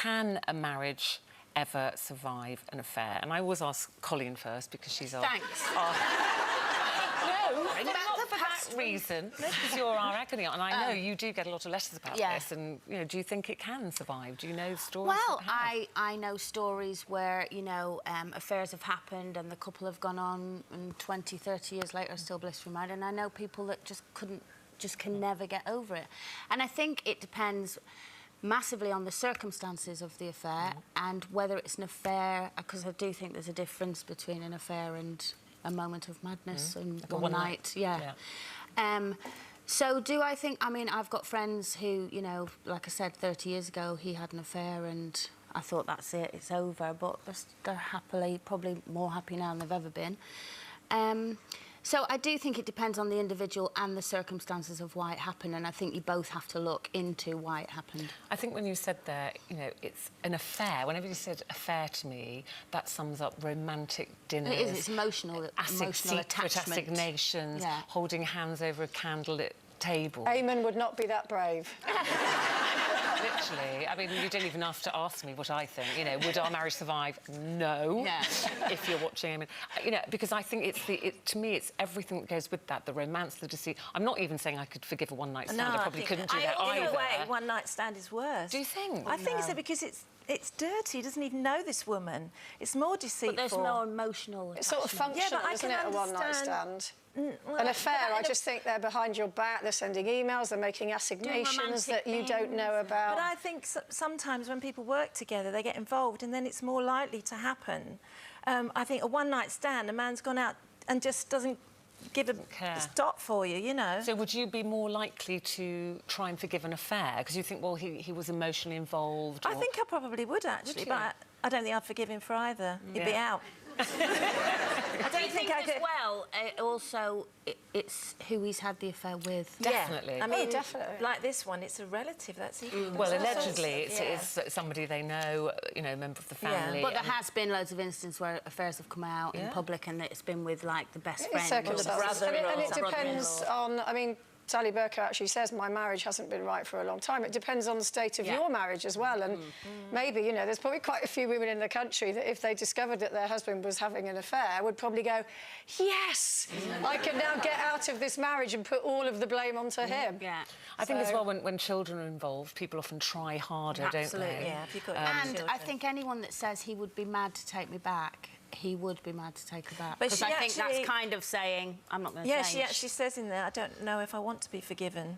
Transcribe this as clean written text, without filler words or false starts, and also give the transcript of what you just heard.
can a marriage ever survive an affair? And I always ask Colleen first because she's our... Thanks. No, not for that reason. Because you're our agony aunt, and I know you do get a lot of letters about this. And you know, do you think it can survive? Do you know stories? Well, I know stories where affairs have happened and the couple have gone on, and 20, 30 years later still blissfully married. And I know people that just can never get over it. And I think it depends massively on the circumstances of the affair and whether it's an affair, because I do think there's a difference between an affair and a moment of madness and like one night. So do I think... I mean, I've got friends who, you know, like I said, 30 years ago, he had an affair and I thought, that's it, it's over. But they're happily, probably more happy now than they've ever been. So I do think it depends on the individual and the circumstances of why it happened, and I think you both have to look into why it happened. I think when you said there, you know, it's an affair, whenever you said affair to me, that sums up romantic dinners. It is, it's emotional attachment. Assignations, holding hands over a candlelit table. Eamon would not be that brave. Literally. I mean, you don't even have to ask me what I think. You know, would our marriage survive? No. Yeah. If you're watching, I mean, you know, because I think to me, it's everything that goes with that, the romance, the deceit. I'm not even saying I could forgive a one-night stand. I probably couldn't do that either. Either way, one-night stand is worse. Do you think? I think it's because it's dirty. He doesn't even know this woman. It's more deceitful. But there's no emotional attachment. It's sort of functional, isn't it, a one-night stand? An affair, I just think they're behind your back, they're sending emails, they're making assignations that you don't know about. But I think sometimes when people work together, they get involved and then it's more likely to happen. I think a one-night stand, a man's gone out and just doesn't give a stop for you, you know. So would you be more likely to try and forgive an affair? Because you think, well, he was emotionally involved? I think I probably would, actually, but I don't think I'd forgive him for either. He'd be out. I don't think as well, also, it's who he's had the affair with. Definitely. I mean, like this one, it's a relative, that's even... Well, allegedly, it's somebody they know, you know, a member of the family. But there has been loads of instances where affairs have come out in public and it's been with, like, the best friend or the brother-in-law. And it depends on... I mean, Sally Bercow actually says, my marriage hasn't been right for a long time. It depends on the state of your marriage as well. And maybe, you know, there's probably quite a few women in the country that if they discovered that their husband was having an affair would probably go, yes, I can now get out of this marriage and put all of the blame onto him. Yeah. I think as well, when children are involved, people often try harder, don't they? Yeah, if you've got and I think anyone that says he would be mad to take me back, he would be mad to take her back. But because I think that's kind of saying, I'm not going to change. Yeah, she actually says in there, I don't know if I want to be forgiven.